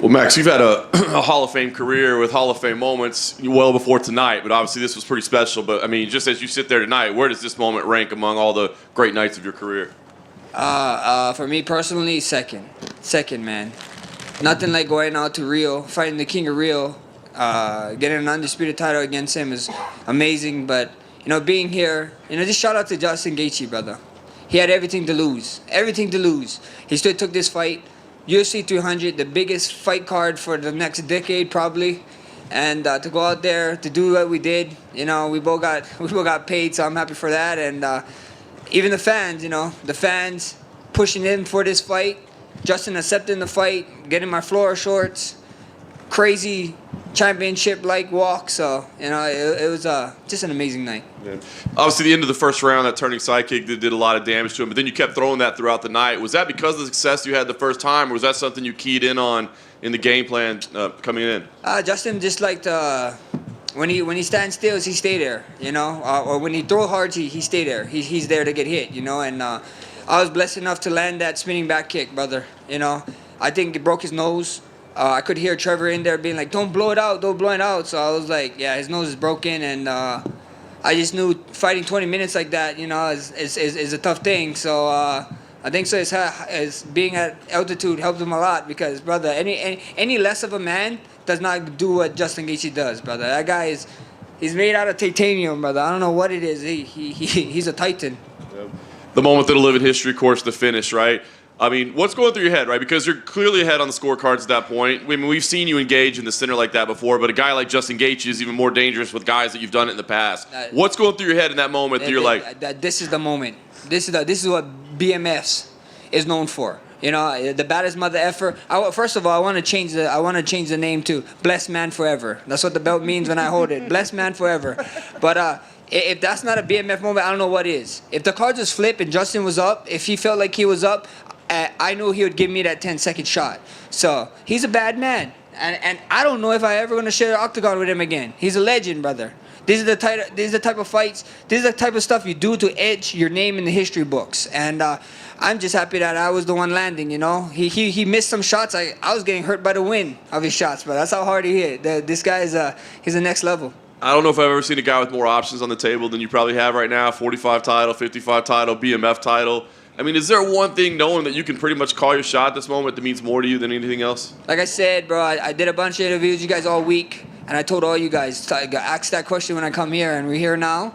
Well, Max, you've had a Hall of Fame career with Hall of Fame moments well before tonight, but obviously this was pretty special. But, I mean, just as you sit there tonight, where does this moment rank among all the great nights of your career? For me personally, second. Second, man. Nothing like going out to Rio, fighting the King of Rio, getting an undisputed title against him is amazing. But, being here, just shout out to Justin Gaethje, brother. He had everything to lose. Everything to lose. He still took this fight. UFC 300, the biggest fight card for the next decade probably, and to go out there to do what we did, we both got paid, so I'm happy for that. And even the fans, the fans pushing in for this fight, Justin accepting the fight, getting my floor shorts, crazy championship-like walk. So it was just an amazing night. Yeah. Obviously, the end of the first round, that turning side kick did a lot of damage to him, but then you kept throwing that throughout the night. Was that because of the success you had the first time, or was that something you keyed in on in the game plan coming in? Justin just liked when he stands still, he stay there, or when he throw hard, he stay there. He's there to get hit, and I was blessed enough to land that spinning back kick, brother. I think it broke his nose. I could hear Trevor in there being like, don't blow it out, don't blow it out. So I was like, yeah, his nose is broken. And I just knew fighting 20 minutes like that, is a tough thing. So I think so as being at altitude helped him a lot because, brother, any less of a man does not do what Justin Gaethje does, brother. That guy he's made out of titanium, brother. I don't know what it is. He's a titan. The moment that'll live in history, of course, the finish, right? I mean, what's going through your head, right? Because you're clearly ahead on the scorecards at that point. I mean, we've seen you engage in the center like that before, but a guy like Justin Gaethje is even more dangerous with guys that you've done it in the past. What's going through your head in that moment that you're like... This is the moment. This is what BMFs is known for. The baddest mother effer. First of all, I want to change the name to Blessed Man Forever. That's what the belt means when I hold it. Blessed Man Forever. But if that's not a BMF moment, I don't know what is. If the cards was flipped and Justin was up, if he felt like he was up, I knew he would give me that 10-second shot. So he's a bad man, and I don't know if I ever gonna share the octagon with him again. He's a legend, brother. These are the type of fights. This is the type of stuff you do to etch your name in the history books. And I'm just happy that I was the one landing. He missed some shots. I was getting hurt by the wind of his shots, but that's how hard he hit. This guy he's the next level. I don't know if I've ever seen a guy with more options on the table than you probably have right now. 45 title, 55 title, BMF title. I mean, is there one thing knowing that you can pretty much call your shot at this moment that means more to you than anything else? Like I said, bro, I did a bunch of interviews with you guys all week, and I told all you guys to ask that question when I come here, and we're here now,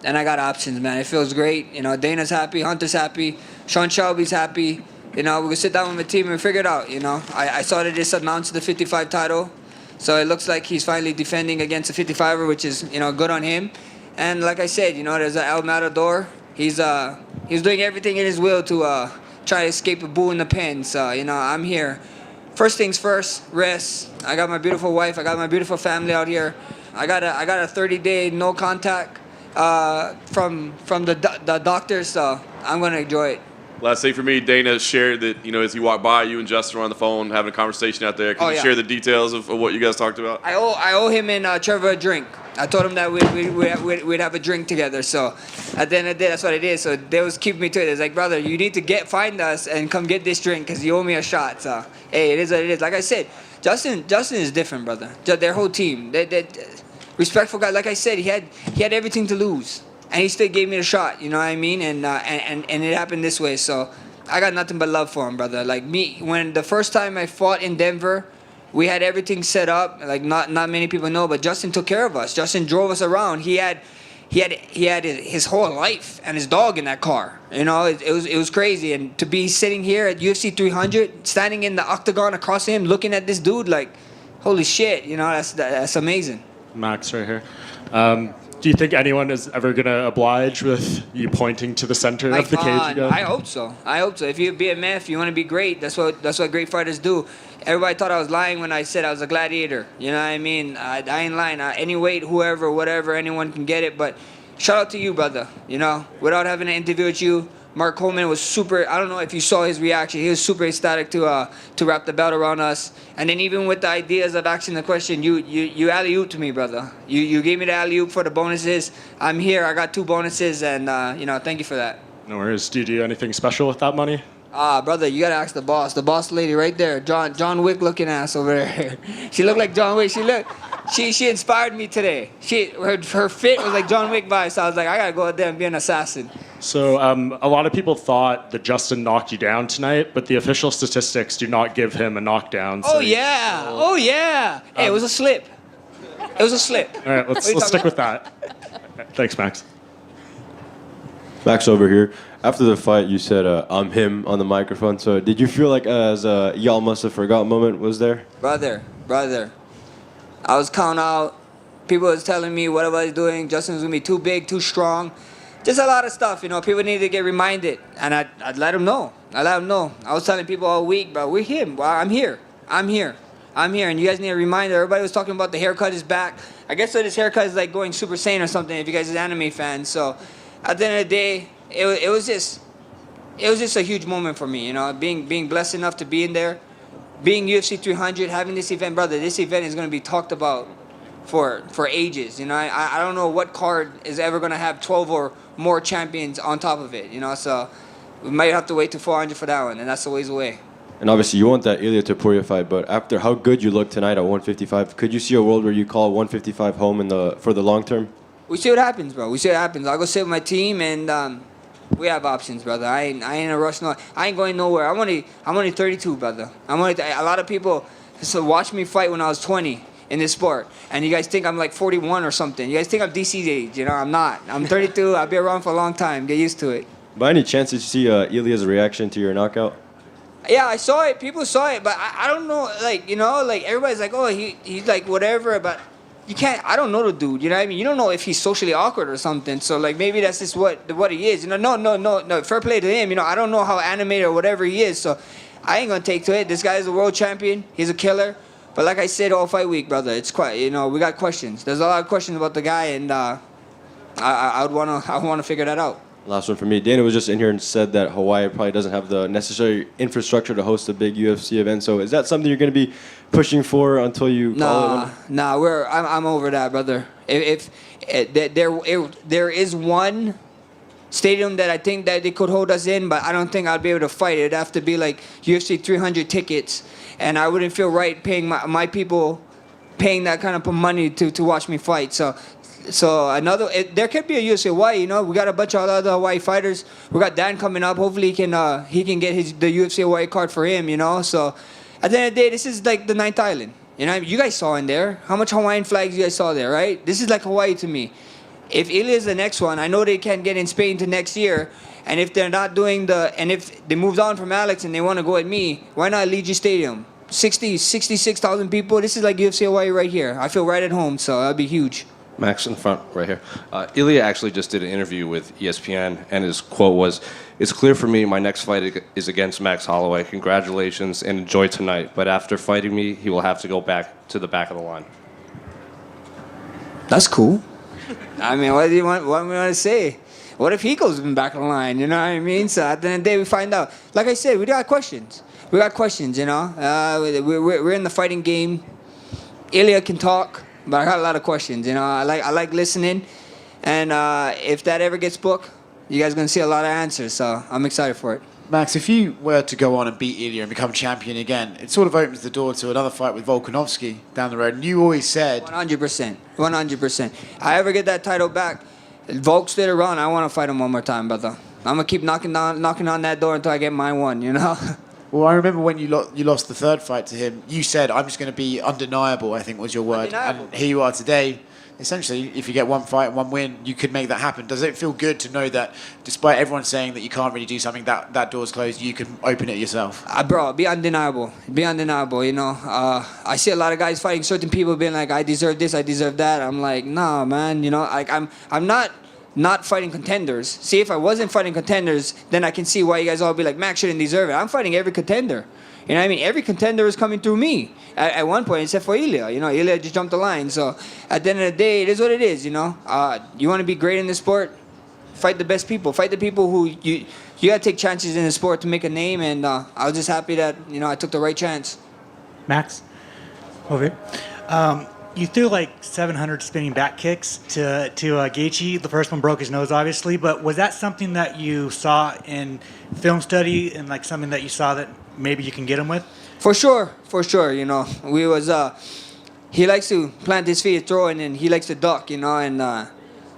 and I got options, man. It feels great. Dana's happy, Hunter's happy, Sean Shelby's happy. We're going to sit down with my team and figure it out, I saw that this announced the 55 title, so it looks like he's finally defending against a 55er, which is, good on him. And like I said, there's an El Matador. He's doing everything in his will to try to escape a bull in the pen. So, I'm here. First things first, rest. I got my beautiful wife. I got my beautiful family out here. I got a 30-day no contact from the doctors, so I'm going to enjoy it. Last thing for me, Dana shared that, as he walked by, you and Justin were on the phone having a conversation out there. Can you share the details of what you guys talked about? I owe him and Trevor a drink. I told him that we'd have a drink together. So at the end of the day, that's what it is. So they was keeping me to it. It's like, brother, you need to find us and come get this drink because you owe me a shot. So, hey, it is what it is. Like I said, Justin is different, brother. Their whole team. They respectful guy. Like I said, he had everything to lose. And he still gave me a shot, you know what I mean? And it happened this way. So I got nothing but love for him, brother. Like me, when the first time I fought in Denver, we had everything set up. Like not many people know, but Justin took care of us. Justin drove us around. He had his whole life and his dog in that car. It was crazy. And to be sitting here at UFC 300, standing in the octagon across him, looking at this dude, like, holy shit, that's amazing. Max right here. Do you think anyone is ever going to oblige with you pointing to the center of the cage again? I hope so. If you're BMF, you want to be great. That's what great fighters do. Everybody thought I was lying when I said I was a gladiator. You know what I mean? I ain't lying. Any weight, whoever, whatever, anyone can get it. But shout out to you, brother. Without having an interview with you, Mark Coleman was super. I don't know if you saw his reaction. He was super ecstatic to wrap the belt around us. And then even with the ideas of asking the question, you alley-ooped to me, brother. You gave me the alley-oop for the bonuses. I'm here. I got 2 bonuses, and thank you for that. No worries. Do you do anything special with that money? Brother, you gotta ask the boss. The boss lady right there, John Wick looking ass over there. She looked like John Wick. She inspired me today. Her fit was like John Wick vibes. So I was like, I gotta go out there and be an assassin. So a lot of people thought that Justin knocked you down tonight, but the official statistics do not give him a knockdown. So Oh yeah. Hey, it was a slip. It was a slip. All right, let's stick with that. Thanks, Max. Max over here. After the fight, you said, I'm him on the microphone. So did you feel like as y'all must have forgot moment was there? Brother. I was counting out. People was telling me what I was doing. Justin was going to be too big, too strong. Just a lot of stuff, you know. People need to get reminded. And I'd let them know. I was telling people all week, bro, we're him. Well, I'm here. And you guys need a reminder. Everybody was talking about the haircut is back. I guess so this haircut is like going Super Saiyan or something if you guys are anime fans. So at the end of the day, it was just a huge moment for me, you know, being blessed enough to be in there, being UFC 300, having this event, brother. This event is going to be talked about for ages, you know. I don't know what card is ever going to have 12 or more champions on top of it, you know. So we might have to wait to 400 for that one, and that's a ways away. And obviously, you want that Ilya Topuria fight, but after how good you look tonight at 155, could you see a world where you call 155 home for the long term? We see what happens, bro. I'll go sit with my team, and we have options, brother. I ain't in a rush. No, I ain't going nowhere. I'm only 32, brother. A lot of people watch me fight when I was 20 in this sport, and you guys think I'm like 41 or something. You guys think I'm DC's age. You know, I'm not. I'm 32. I'll be around for a long time. Get used to it. By any chance, did you see Ilya's reaction to your knockout? Yeah, I saw it. People saw it, but I don't know. Like, you know, like everybody's like, oh, he's like whatever, but. You can't. I don't know the dude. You know what I mean? You don't know if he's socially awkward or something. So like maybe that's just what he is. You know? No. Fair play to him. You know, I don't know how animated or whatever he is. So I ain't gonna take to it. This guy is a world champion. He's a killer. But like I said all fight week, brother, it's quite. You know, we got questions. There's a lot of questions about the guy, and I wanna figure that out. Last one for me. Dana was just in here and said that Hawaii probably doesn't have the necessary infrastructure to host a big UFC event. So is that something you're going to be pushing for until you call it? I'm over that, brother. If there is one stadium that I think that they could hold us in, but I don't think I'd be able to fight. It'd have to be like UFC 300 tickets, and I wouldn't feel right paying my people paying that kind of money to watch me fight. So there could be a UFC Hawaii, you know. We got a bunch of other Hawaii fighters. We got Dan coming up. Hopefully he can get the UFC Hawaii card for him, you know. So at the end of the day, this is like the ninth island. You know, you guys saw in there how much Hawaiian flags you guys saw there, right? This is like Hawaii to me. If Ilya is the next one, I know they can't get in Spain to next year. And if they're not doing and if they moved on from Alex and they want to go at me, why not Legion Stadium? 66,000 people. This is like UFC Hawaii right here. I feel right at home, so that'd be huge. Max in front, right here. Ilya actually just did an interview with ESPN, and his quote was, "It's clear for me my next fight is against Max Holloway. Congratulations and enjoy tonight. But after fighting me, he will have to go back to the back of the line." That's cool. I mean, what do you want to say? What if he goes in the back of the line? You know what I mean? So at the end of the day, we find out. Like I said, we got questions. You know. We're in the fighting game. Ilya can talk. But I got a lot of questions, you know. I like listening, and if that ever gets booked, you guys are gonna see a lot of answers. So I'm excited for it. Max, if you were to go on and beat Ilya and become champion again, it sort of opens the door to another fight with Volkanovski down the road. And you always said 100%. If I ever get that title back, Volk's still around. I want to fight him one more time, brother. I'm gonna keep knocking on that door until I get mine one. You know. Well, I remember when you lost the third fight to him, you said, "I'm just going to be undeniable," I think was your word. Undeniable. And here you are today. Essentially, if you get one fight and one win, you could make that happen. Does it feel good to know that despite everyone saying that you can't really do something, that door's closed, you can open it yourself? Bro, be undeniable, you know. I see a lot of guys fighting certain people being like, I deserve this, I deserve that. I'm like, nah, man, you know, like I'm not fighting contenders. See, if I wasn't fighting contenders, then I can see why you guys all be like, Max shouldn't deserve it. I'm fighting every contender. You know what I mean? Every contender is coming through me at one point, except for Ilya. You know, Ilya just jumped the line. So at the end of the day, it is what it is, you know. You want to be great in this sport, fight the best people. Fight the people who you got to take chances in the sport to make a name. And I was just happy that, you know, I took the right chance. Max, over here. you threw like 700 spinning back kicks to Gaethje. The first one broke his nose, obviously. But was that something that you saw in film study and like something that you saw that maybe you can get him with? For sure. You know, he likes to plant his feet, throw, and then he likes to duck. You know, and I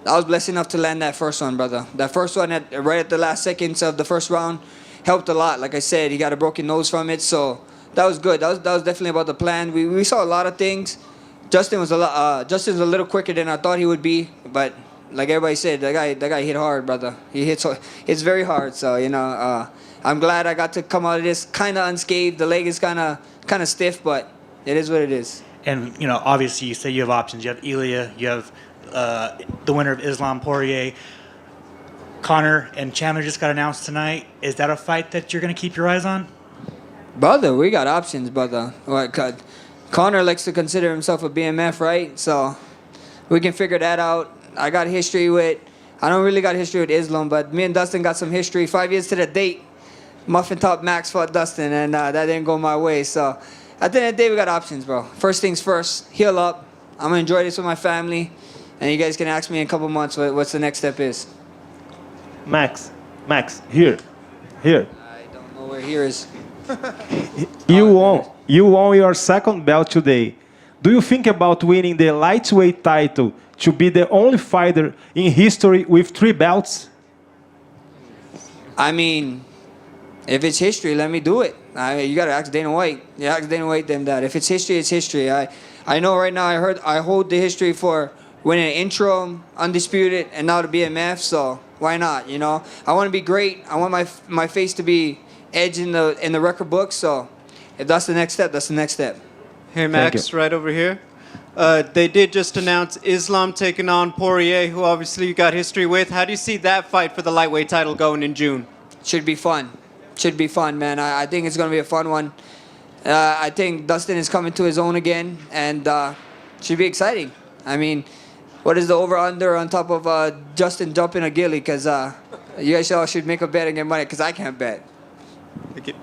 was blessed enough to land that first one, brother. That first one right at the last seconds of the first round helped a lot. Like I said, he got a broken nose from it, so that was good. That was definitely about the plan. We saw a lot of things. Justin's a little quicker than I thought he would be, but like everybody said, that guy hit hard, brother. He hits very hard. So you know, I'm glad I got to come out of this kind of unscathed. The leg is kind of stiff, but it is what it is. And you know, obviously, you say you have options. You have Ilya. You have the winner of Islam Poirier. Connor and Chandler just got announced tonight. Is that a fight that you're going to keep your eyes on? Brother, we got options, brother. Connor likes to consider himself a BMF, right? So we can figure that out. I don't really got history with Islam, but me and Dustin got some history. 5 years to the date, Muffin Top Max fought Dustin, and that didn't go my way. So at the end of the day, we got options, bro. First things first, heal up. I'm going to enjoy this with my family, and you guys can ask me in a couple months what's the next step is. Max, here. I don't know where here is. You won your second belt today. Do you think about winning the lightweight title to be the only fighter in history with 3 belts? I mean, if it's history, let me do it. You gotta ask Dana White. You ask Dana White them that. If it's history, it's history. I know right now. I hold the history for winning an interim, undisputed, and now the BMF. So why not? You know, I want to be great. I want my face to be edge in the record book. So if that's the next step, that's the next step. Hey Max, right over here. They did just announce Islam taking on Poirier, who obviously you got history with. How do you see that fight for the lightweight title going in June? Should be fun. Should be fun, man. I think it's going to be a fun one. I think Dustin is coming to his own again, and should be exciting. I mean, what is the over-under on top of Justin jumping a ghillie? Because you guys all should make a bet and get money, because I can't bet. Thank you.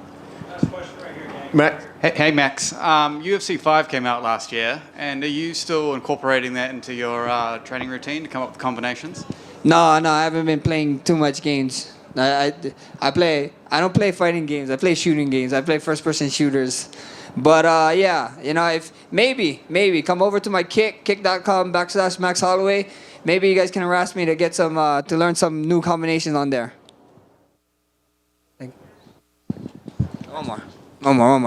Max. Hey Max, UFC 5 came out last year, and are you still incorporating that into your training routine to come up with combinations? No, I haven't been playing too much games. I don't play fighting games. I play shooting games. I play first-person shooters. But yeah, you know, if maybe come over to my kick.com/Max Holloway. Maybe you guys can harass me to get some to learn some new combinations on there. One more.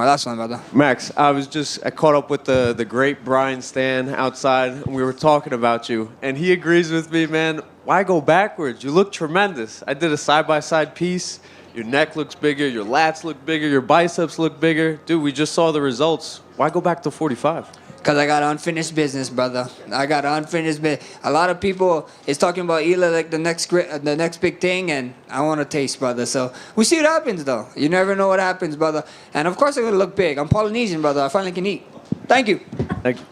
Last one, brother. Max, I caught up with the great Brian Stan outside, and we were talking about you, and he agrees with me, man. Why go backwards? You look tremendous. I did a side-by-side piece. Your neck looks bigger, your lats look bigger, your biceps look bigger. Dude, we just saw the results. Why go back to 45? Because I got unfinished business, brother. I got unfinished business. A lot of people is talking about Ela like the next big thing, and I want to taste, brother. So we see what happens, though. You never know what happens, brother. And of course, I'm going to look big. I'm Polynesian, brother. I finally can eat. Thank you. Thank you.